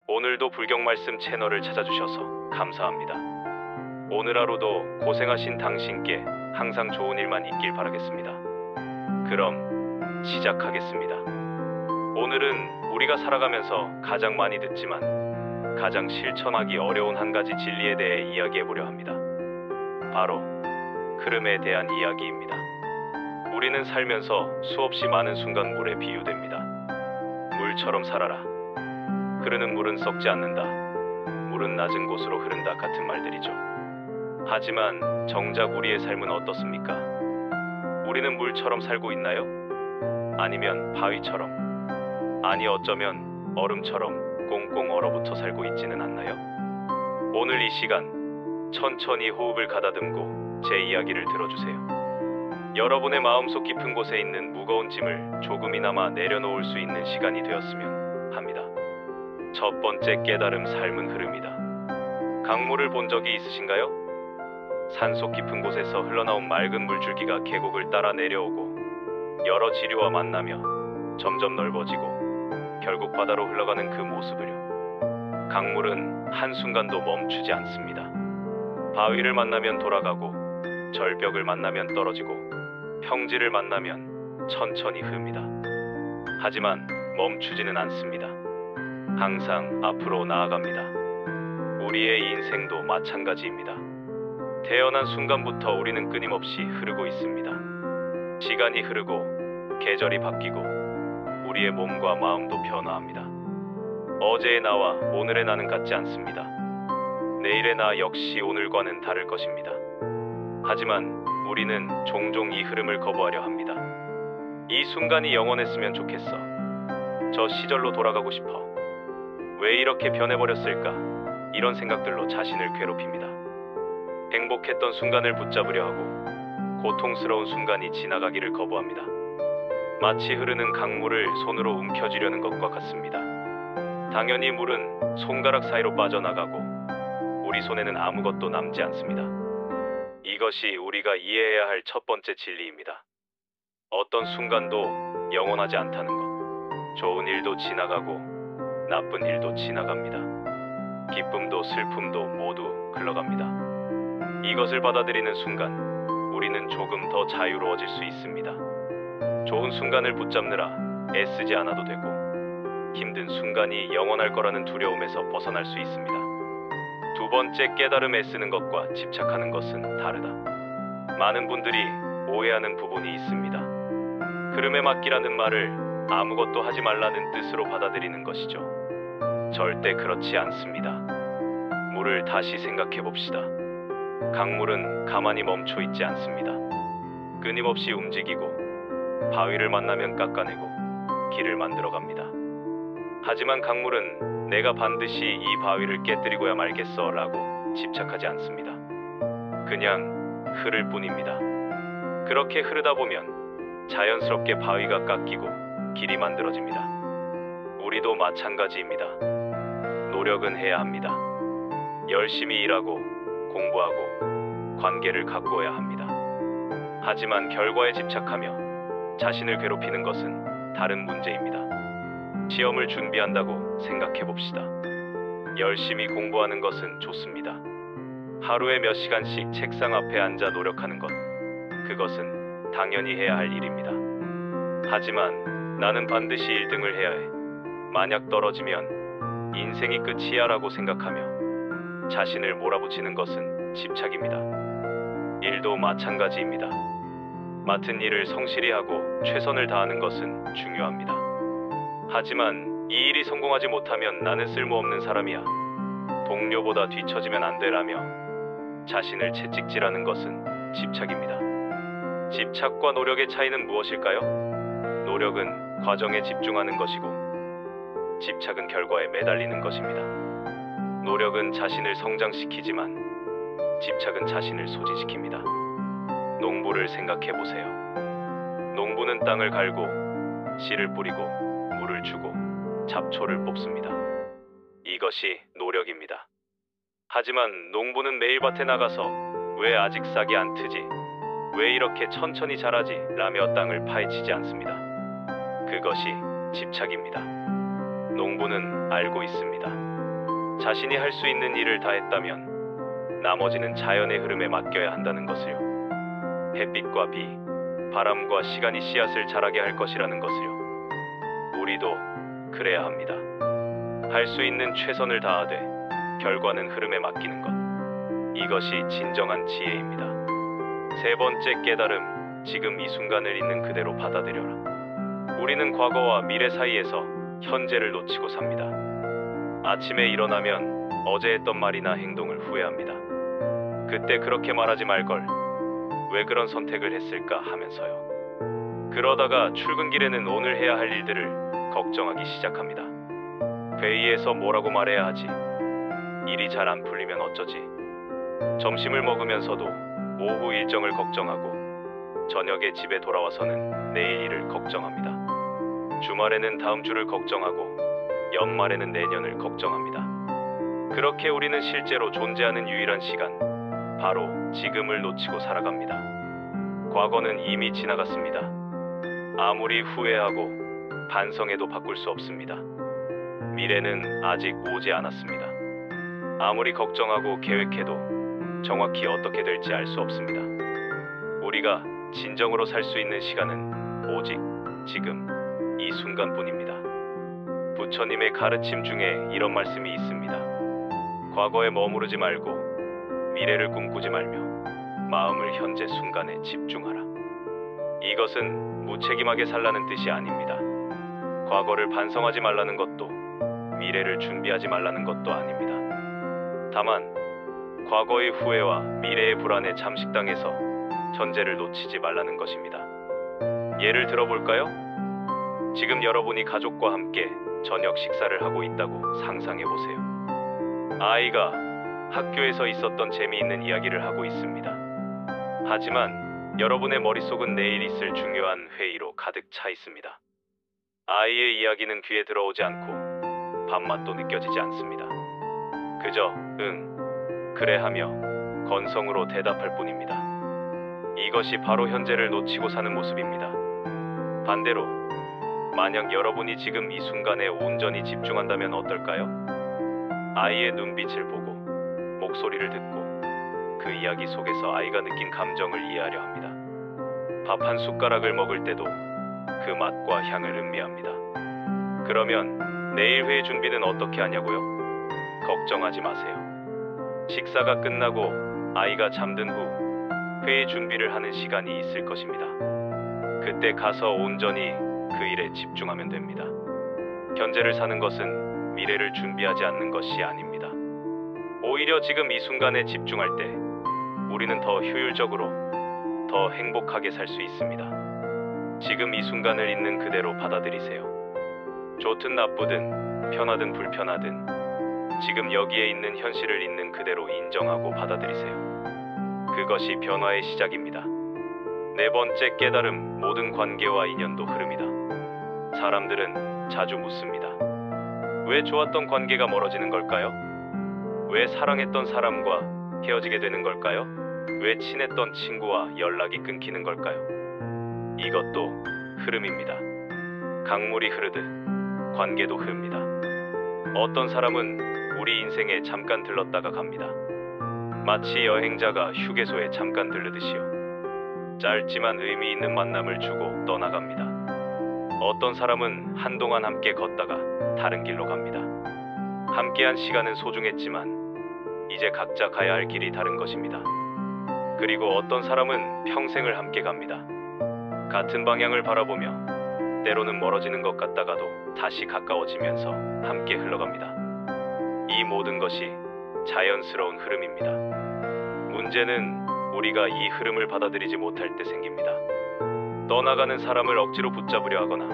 오늘도 불경 말씀 채널을 찾아주셔서 감사합니다. 오늘 하루도 고생하신 당신께 항상 좋은 일만 있길 바라겠습니다. 그럼 시작하겠습니다. 오늘은 우리가 살아가면서 가장 많이 듣지만 가장 실천하기 어려운 한 가지 진리에 대해 이야기해보려 합니다. 바로 흐름에 대한 이야기입니다. 우리는 살면서 수없이 많은 순간 물에 비유됩니다. 물처럼 살아라. 흐르는 물은 썩지 않는다. 물은 낮은 곳으로 흐른다 같은 말들이죠. 하지만 정작 우리의 삶은 어떻습니까? 우리는 물처럼 살고 있나요? 아니면 바위처럼? 아니 어쩌면 얼음처럼 꽁꽁 얼어붙어 살고 있지는 않나요? 오늘 이 시간 천천히 호흡을 가다듬고 제 이야기를 들어주세요. 여러분의 마음속 깊은 곳에 있는 무거운 짐을 조금이나마 내려놓을 수 있는 시간이 되었으면 합니다. 첫 번째 깨달음, 삶은 흐름이다. 강물을 본 적이 있으신가요? 산속 깊은 곳에서 흘러나온 맑은 물줄기가 계곡을 따라 내려오고 여러 지류와 만나며 점점 넓어지고 결국 바다로 흘러가는 그 모습을요. 강물은 한순간도 멈추지 않습니다. 바위를 만나면 돌아가고 절벽을 만나면 떨어지고 평지를 만나면 천천히 흡니다. 하지만 멈추지는 않습니다. 항상 앞으로 나아갑니다. 우리의 인생도 마찬가지입니다. 태어난 순간부터 우리는 끊임없이 흐르고 있습니다. 시간이 흐르고 계절이 바뀌고 우리의 몸과 마음도 변화합니다. 어제의 나와 오늘의 나는 같지 않습니다. 내일의 나 역시 오늘과는 다를 것입니다. 하지만 우리는 종종 이 흐름을 거부하려 합니다. 이 순간이 영원했으면 좋겠어. 저 시절로 돌아가고 싶어. 왜 이렇게 변해버렸을까? 이런 생각들로 자신을 괴롭힙니다. 행복했던 순간을 붙잡으려 하고 고통스러운 순간이 지나가기를 거부합니다. 마치 흐르는 강물을 손으로 움켜쥐려는 것과 같습니다. 당연히 물은 손가락 사이로 빠져나가고 우리 손에는 아무것도 남지 않습니다. 이것이 우리가 이해해야 할 첫 번째 진리입니다. 어떤 순간도 영원하지 않다는 것. 좋은 일도 지나가고 나쁜 일도 지나갑니다. 기쁨도 슬픔도 모두 흘러갑니다. 이것을 받아들이는 순간 우리는 조금 더 자유로워질 수 있습니다. 좋은 순간을 붙잡느라 애쓰지 않아도 되고 힘든 순간이 영원할 거라는 두려움에서 벗어날 수 있습니다. 두 번째 깨달음, 애쓰는 것과 집착하는 것은 다르다. 많은 분들이 오해하는 부분이 있습니다. 흐름에 맡기라는 말을 아무것도 하지 말라는 뜻으로 받아들이는 것이죠. 절대 그렇지 않습니다. 물을 다시 생각해 봅시다. 강물은 가만히 멈춰 있지 않습니다. 끊임없이 움직이고 바위를 만나면 깎아내고 길을 만들어 갑니다. 하지만 강물은 내가 반드시 이 바위를 깨뜨리고야 말겠어 라고 집착하지 않습니다. 그냥 흐를 뿐입니다. 그렇게 흐르다 보면 자연스럽게 바위가 깎이고 길이 만들어집니다. 우리도 마찬가지입니다. 노력은 해야 합니다. 열심히 일하고 공부하고 관계를 가꾸어야 합니다. 하지만 결과에 집착하며 자신을 괴롭히는 것은 다른 문제입니다. 시험을 준비한다고 생각해 봅시다. 열심히 공부하는 것은 좋습니다. 하루에 몇 시간씩 책상 앞에 앉아 노력하는 것, 그것은 당연히 해야 할 일입니다. 하지만 나는 반드시 1등을 해야 해. 만약 떨어지면 인생이 끝이야 라고 생각하며 자신을 몰아붙이는 것은 집착입니다. 일도 마찬가지입니다. 맡은 일을 성실히 하고 최선을 다하는 것은 중요합니다. 하지만 이 일이 성공하지 못하면 나는 쓸모없는 사람이야. 동료보다 뒤처지면 안 되라며 자신을 채찍질하는 것은 집착입니다. 집착과 노력의 차이는 무엇일까요? 노력은 과정에 집중하는 것이고 집착은 결과에 매달리는 것입니다. 노력은 자신을 성장시키지만 집착은 자신을 소진시킵니다. 농부를 생각해 보세요. 농부는 땅을 갈고 씨를 뿌리고 물을 주고 잡초를 뽑습니다. 이것이 노력입니다. 하지만 농부는 매일 밭에 나가서 왜 아직 싹이 안 트지? 왜 이렇게 천천히 자라지? 라며 땅을 파헤치지 않습니다. 그것이 집착입니다. 농부는 알고 있습니다. 자신이 할 수 있는 일을 다 했다면 나머지는 자연의 흐름에 맡겨야 한다는 것을요. 햇빛과 비, 바람과 시간이 씨앗을 자라게 할 것이라는 것을요. 우리도 그래야 합니다. 할 수 있는 최선을 다하되 결과는 흐름에 맡기는 것. 이것이 진정한 지혜입니다. 세 번째 깨달음, 지금 이 순간을 있는 그대로 받아들여라. 우리는 과거와 미래 사이에서 현재를 놓치고 삽니다. 아침에 일어나면 어제 했던 말이나 행동을 후회합니다. 그때 그렇게 말하지 말걸. 왜 그런 선택을 했을까 하면서요. 그러다가 출근길에는 오늘 해야 할 일들을 걱정하기 시작합니다. 회의에서 뭐라고 말해야 하지? 일이 잘 안 풀리면 어쩌지? 점심을 먹으면서도 오후 일정을 걱정하고 저녁에 집에 돌아와서는 내일 일을 걱정합니다. 주말에는 다음 주를 걱정하고 연말에는 내년을 걱정합니다. 그렇게 우리는 실제로 존재하는 유일한 시간, 바로 지금을 놓치고 살아갑니다. 과거는 이미 지나갔습니다. 아무리 후회하고 반성해도 바꿀 수 없습니다. 미래는 아직 오지 않았습니다. 아무리 걱정하고 계획해도 정확히 어떻게 될지 알 수 없습니다. 우리가 진정으로 살 수 있는 시간은 오직 지금 이 순간뿐입니다. 부처님의 가르침 중에 이런 말씀이 있습니다. 과거에 머무르지 말고 미래를 꿈꾸지 말며 마음을 현재 순간에 집중하라. 이것은 무책임하게 살라는 뜻이 아닙니다. 과거를 반성하지 말라는 것도 미래를 준비하지 말라는 것도 아닙니다. 다만 과거의 후회와 미래의 불안에 잠식당해서 현재를 놓치지 말라는 것입니다. 예를 들어볼까요? 지금 여러분이 가족과 함께 저녁 식사를 하고 있다고 상상해보세요. 아이가 학교에서 있었던 재미있는 이야기를 하고 있습니다. 하지만 여러분의 머릿속은 내일 있을 중요한 회의로 가득 차 있습니다. 아이의 이야기는 귀에 들어오지 않고 밥맛도 느껴지지 않습니다. 그저 응, 그래 하며 건성으로 대답할 뿐입니다. 이것이 바로 현재를 놓치고 사는 모습입니다. 반대로 만약 여러분이 지금 이 순간에 온전히 집중한다면 어떨까요? 아이의 눈빛을 보고 목소리를 듣고 그 이야기 속에서 아이가 느낀 감정을 이해하려 합니다. 밥 한 숟가락을 먹을 때도 그 맛과 향을 음미합니다. 그러면 내일 회의 준비는 어떻게 하냐고요? 걱정하지 마세요. 식사가 끝나고 아이가 잠든 후 회의 준비를 하는 시간이 있을 것입니다. 그때 가서 온전히 그 일에 집중하면 됩니다. 현재를 사는 것은 미래를 준비하지 않는 것이 아닙니다. 오히려 지금 이 순간에 집중할 때 우리는 더 효율적으로, 더 행복하게 살 수 있습니다. 지금 이 순간을 있는 그대로 받아들이세요. 좋든 나쁘든, 편하든 불편하든 지금 여기에 있는 현실을 있는 그대로 인정하고 받아들이세요. 그것이 변화의 시작입니다. 네 번째 깨달음, 모든 관계와 인연도 흐름이다. 사람들은 자주 묻습니다. 왜 좋았던 관계가 멀어지는 걸까요? 왜 사랑했던 사람과 헤어지게 되는 걸까요? 왜 친했던 친구와 연락이 끊기는 걸까요? 이것도 흐름입니다. 강물이 흐르듯 관계도 흐릅니다. 어떤 사람은 우리 인생에 잠깐 들렀다가 갑니다. 마치 여행자가 휴게소에 잠깐 들르듯이요. 짧지만 의미 있는 만남을 주고 떠나갑니다. 어떤 사람은 한동안 함께 걷다가 다른 길로 갑니다. 함께한 시간은 소중했지만 이제 각자 가야 할 길이 다른 것입니다. 그리고 어떤 사람은 평생을 함께 갑니다. 같은 방향을 바라보며 때로는 멀어지는 것 같다가도 다시 가까워지면서 함께 흘러갑니다. 이 모든 것이 자연스러운 흐름입니다. 문제는 우리가 이 흐름을 받아들이지 못할 때 생깁니다. 떠나가는 사람을 억지로 붙잡으려 하거나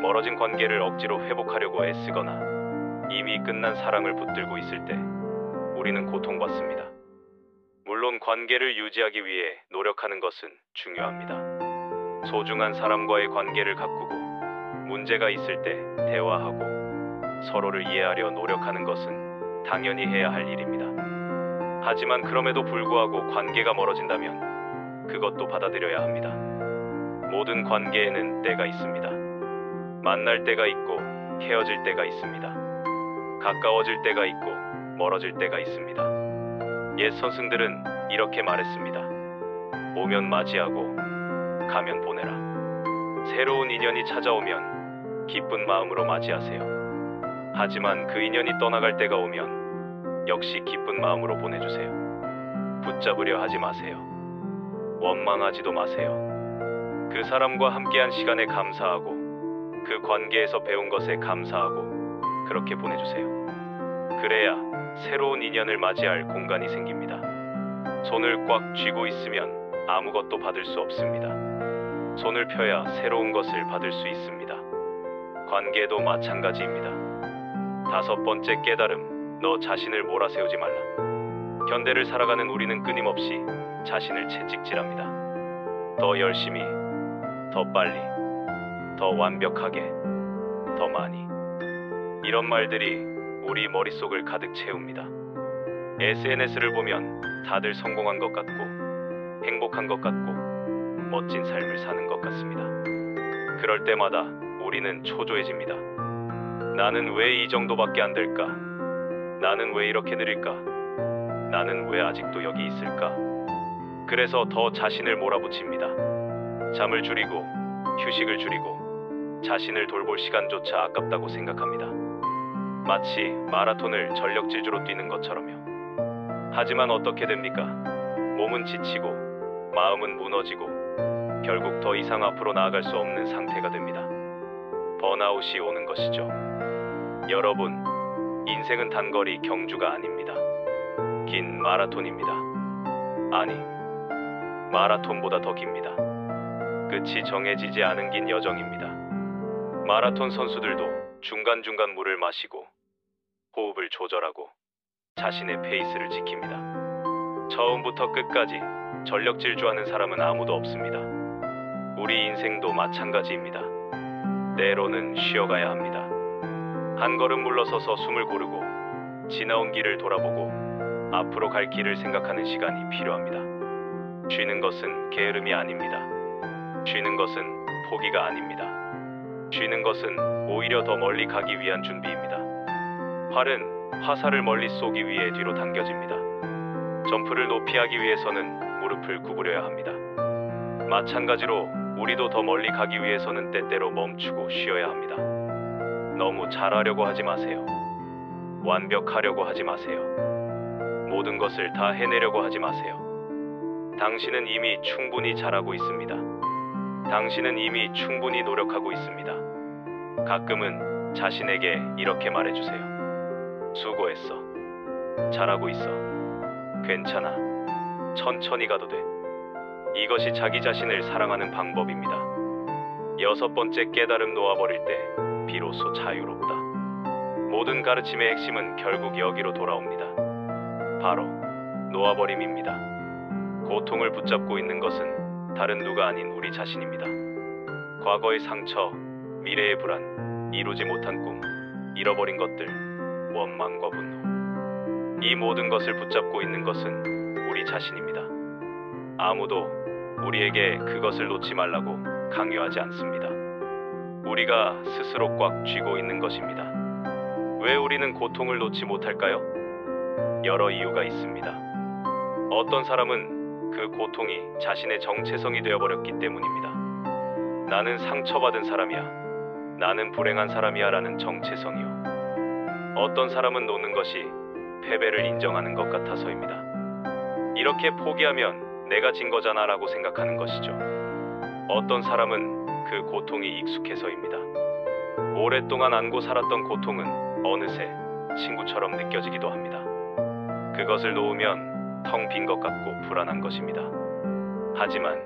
멀어진 관계를 억지로 회복하려고 애쓰거나 이미 끝난 사랑을 붙들고 있을 때 우리는 고통받습니다. 물론 관계를 유지하기 위해 노력하는 것은 중요합니다. 소중한 사람과의 관계를 가꾸고 문제가 있을 때 대화하고 서로를 이해하려 노력하는 것은 당연히 해야 할 일입니다. 하지만 그럼에도 불구하고 관계가 멀어진다면 그것도 받아들여야 합니다. 모든 관계에는 때가 있습니다. 만날 때가 있고 헤어질 때가 있습니다. 가까워질 때가 있고 멀어질 때가 있습니다. 옛 선승들은 이렇게 말했습니다. 오면 맞이하고 가면 보내라. 새로운 인연이 찾아오면 기쁜 마음으로 맞이하세요. 하지만 그 인연이 떠나갈 때가 오면 역시 기쁜 마음으로 보내주세요. 붙잡으려 하지 마세요. 원망하지도 마세요. 그 사람과 함께한 시간에 감사하고 그 관계에서 배운 것에 감사하고 그렇게 보내주세요. 그래야 새로운 인연을 맞이할 공간이 생깁니다. 손을 꽉 쥐고 있으면 아무것도 받을 수 없습니다. 손을 펴야 새로운 것을 받을 수 있습니다. 관계도 마찬가지입니다. 5번째 깨달음, 너 자신을 몰아세우지 말라. 현대를 살아가는 우리는 끊임없이 자신을 채찍질합니다. 더 열심히, 더 빨리, 더 완벽하게, 더 많이. 이런 말들이 우리 머릿속을 가득 채웁니다. SNS를 보면 다들 성공한 것 같고 행복한 것 같고 멋진 삶을 사는 것 같습니다. 그럴 때마다 우리는 초조해집니다. 나는 왜 이 정도밖에 안 될까? 나는 왜 이렇게 느릴까? 나는 왜 아직도 여기 있을까? 그래서 더 자신을 몰아붙입니다. 잠을 줄이고 휴식을 줄이고 자신을 돌볼 시간조차 아깝다고 생각합니다. 마치 마라톤을 전력 질주로 뛰는 것처럼요. 하지만 어떻게 됩니까? 몸은 지치고 마음은 무너지고 결국 더 이상 앞으로 나아갈 수 없는 상태가 됩니다. 번아웃이 오는 것이죠. 여러분, 인생은 단거리 경주가 아닙니다. 긴 마라톤입니다. 아니, 마라톤보다 더 깁니다. 끝이 정해지지 않은 긴 여정입니다. 마라톤 선수들도 중간중간 물을 마시고 호흡을 조절하고 자신의 페이스를 지킵니다. 처음부터 끝까지 전력 질주하는 사람은 아무도 없습니다. 우리 인생도 마찬가지입니다. 때로는 쉬어가야 합니다. 한 걸음 물러서서 숨을 고르고 지나온 길을 돌아보고 앞으로 갈 길을 생각하는 시간이 필요합니다. 쉬는 것은 게으름이 아닙니다. 쉬는 것은 포기가 아닙니다. 쉬는 것은 오히려 더 멀리 가기 위한 준비입니다. 활은 화살을 멀리 쏘기 위해 뒤로 당겨집니다. 점프를 높이 하기 위해서는 무릎을 구부려야 합니다. 마찬가지로 우리도 더 멀리 가기 위해서는 때때로 멈추고 쉬어야 합니다. 너무 잘하려고 하지 마세요. 완벽하려고 하지 마세요. 모든 것을 다 해내려고 하지 마세요. 당신은 이미 충분히 잘하고 있습니다. 당신은 이미 충분히 노력하고 있습니다. 가끔은 자신에게 이렇게 말해주세요. 수고했어. 잘하고 있어. 괜찮아. 천천히 가도 돼. 이것이 자기 자신을 사랑하는 방법입니다. 6번째 깨달음, 놓아버릴 때 비로소 자유롭다. 모든 가르침의 핵심은 결국 여기로 돌아옵니다. 바로 놓아버림입니다. 고통을 붙잡고 있는 것은 다른 누가 아닌 우리 자신입니다. 과거의 상처, 미래의 불안, 이루지 못한 꿈, 잃어버린 것들, 원망과 분노. 이 모든 것을 붙잡고 있는 것은 우리 자신입니다. 아무도 우리에게 그것을 놓지 말라고 강요하지 않습니다. 우리가 스스로 꽉 쥐고 있는 것입니다. 왜 우리는 고통을 놓지 못할까요? 여러 이유가 있습니다. 어떤 사람은 그 고통이 자신의 정체성이 되어버렸기 때문입니다. 나는 상처받은 사람이야. 나는 불행한 사람이야 라는 정체성이요. 어떤 사람은 놓는 것이 패배를 인정하는 것 같아서입니다. 이렇게 포기하면 내가 진 거잖아 라고 생각하는 것이죠. 어떤 사람은 그 고통이 익숙해서입니다. 오랫동안 안고 살았던 고통은 어느새 친구처럼 느껴지기도 합니다. 그것을 놓으면 텅 빈 것 같고 불안한 것입니다. 하지만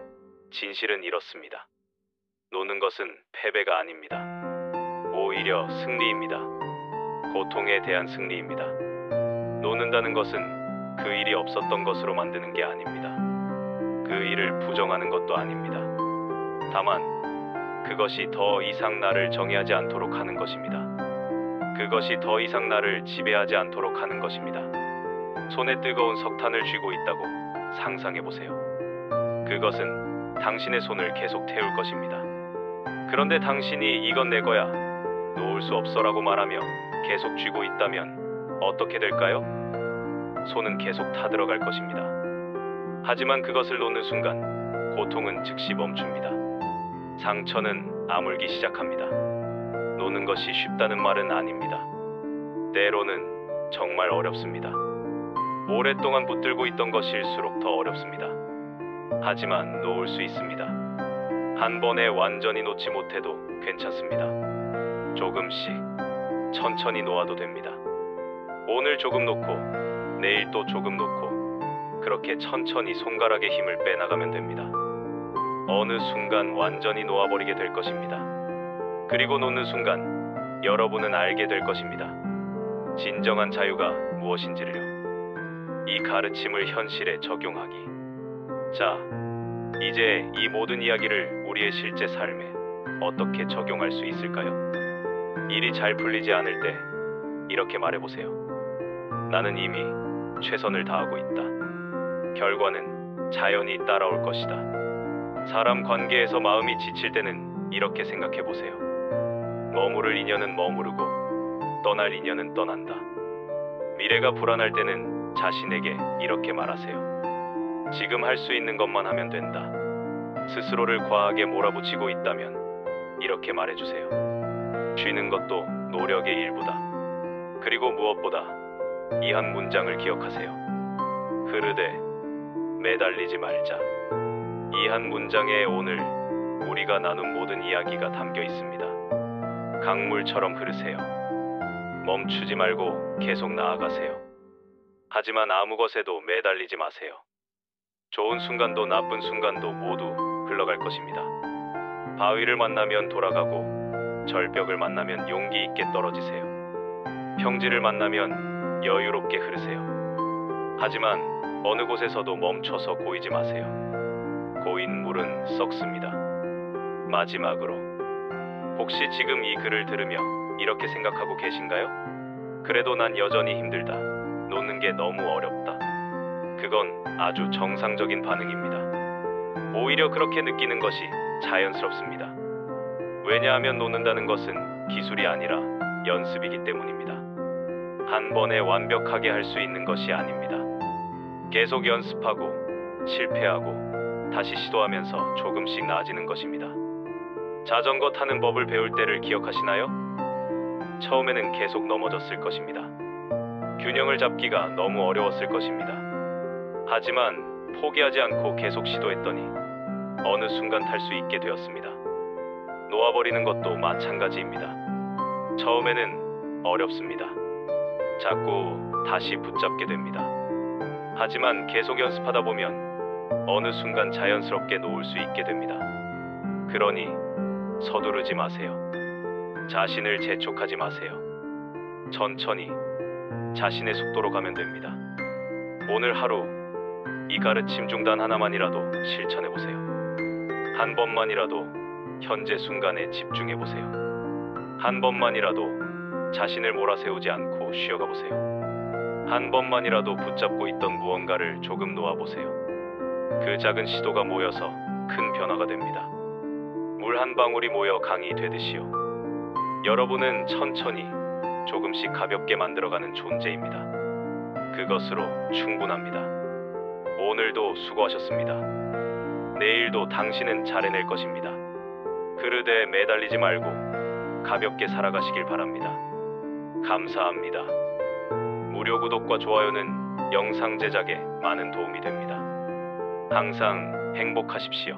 진실은 이렇습니다. 노는 것은 패배가 아닙니다. 오히려 승리입니다. 고통에 대한 승리입니다. 놓는다는 것은 그 일이 없었던 것으로 만드는 게 아닙니다. 그 일을 부정하는 것도 아닙니다. 다만 그것이 더 이상 나를 정의하지 않도록 하는 것입니다. 그것이 더 이상 나를 지배하지 않도록 하는 것입니다. 손에 뜨거운 석탄을 쥐고 있다고 상상해보세요. 그것은 당신의 손을 계속 태울 것입니다. 그런데 당신이 이건 내 거야, 놓을 수 없어라고 말하며 계속 쥐고 있다면 어떻게 될까요? 손은 계속 타들어갈 것입니다. 하지만 그것을 놓는 순간 고통은 즉시 멈춥니다. 상처는 아물기 시작합니다. 노는 것이 쉽다는 말은 아닙니다. 때로는 정말 어렵습니다. 오랫동안 붙들고 있던 것일수록 더 어렵습니다. 하지만 놓을 수 있습니다. 한 번에 완전히 놓지 못해도 괜찮습니다. 조금씩 천천히 놓아도 됩니다. 오늘 조금 놓고 내일 또 조금 놓고 그렇게 천천히 손가락의 힘을 빼나가면 됩니다. 어느 순간 완전히 놓아버리게 될 것입니다. 그리고 놓는 순간 여러분은 알게 될 것입니다. 진정한 자유가 무엇인지를요. 이 가르침을 현실에 적용하기. 자, 이제 이 모든 이야기를 우리의 실제 삶에 어떻게 적용할 수 있을까요? 일이 잘 풀리지 않을 때 이렇게 말해보세요. 나는 이미 최선을 다하고 있다. 결과는 자연히 따라올 것이다. 사람 관계에서 마음이 지칠 때는 이렇게 생각해보세요. 머무를 인연은 머무르고 떠날 인연은 떠난다. 미래가 불안할 때는 자신에게 이렇게 말하세요. 지금 할 수 있는 것만 하면 된다. 스스로를 과하게 몰아붙이고 있다면 이렇게 말해주세요. 쉬는 것도 노력의 일부다. 그리고 무엇보다 이 한 문장을 기억하세요. 흐르되 매달리지 말자. 이 한 문장에 오늘 우리가 나눈 모든 이야기가 담겨 있습니다. 강물처럼 흐르세요. 멈추지 말고 계속 나아가세요. 하지만 아무 것에도 매달리지 마세요. 좋은 순간도 나쁜 순간도 모두 흘러갈 것입니다. 바위를 만나면 돌아가고 절벽을 만나면 용기 있게 떨어지세요. 평지를 만나면 여유롭게 흐르세요. 하지만 어느 곳에서도 멈춰서 고이지 마세요. 고인 물은 썩습니다. 마지막으로 혹시 지금 이 글을 들으며 이렇게 생각하고 계신가요? 그래도 난 여전히 힘들다. 놓는 게 너무 어렵다. 그건 아주 정상적인 반응입니다. 오히려 그렇게 느끼는 것이 자연스럽습니다. 왜냐하면 놓는다는 것은 기술이 아니라 연습이기 때문입니다. 한 번에 완벽하게 할 수 있는 것이 아닙니다. 계속 연습하고 실패하고 다시 시도하면서 조금씩 나아지는 것입니다. 자전거 타는 법을 배울 때를 기억하시나요? 처음에는 계속 넘어졌을 것입니다. 균형을 잡기가 너무 어려웠을 것입니다. 하지만 포기하지 않고 계속 시도했더니 어느 순간 탈 수 있게 되었습니다. 놓아버리는 것도 마찬가지입니다. 처음에는 어렵습니다. 자꾸 다시 붙잡게 됩니다. 하지만 계속 연습하다 보면 어느 순간 자연스럽게 놓을 수 있게 됩니다. 그러니 서두르지 마세요. 자신을 재촉하지 마세요. 천천히 자신의 속도로 가면 됩니다. 오늘 하루 이 가르침 중 단 하나만이라도 실천해보세요. 한 번만이라도 현재 순간에 집중해보세요. 한 번만이라도 자신을 몰아세우지 않고 쉬어가보세요. 한 번만이라도 붙잡고 있던 무언가를 조금 놓아보세요. 그 작은 시도가 모여서 큰 변화가 됩니다. 물 한 방울이 모여 강이 되듯이요. 여러분은 천천히 조금씩 가볍게 만들어가는 존재입니다. 그것으로 충분합니다. 오늘도 수고하셨습니다. 내일도 당신은 잘해낼 것입니다. 그릇에 매달리지 말고 가볍게 살아가시길 바랍니다. 감사합니다. 무료 구독과 좋아요는 영상 제작에 많은 도움이 됩니다. 항상 행복하십시오.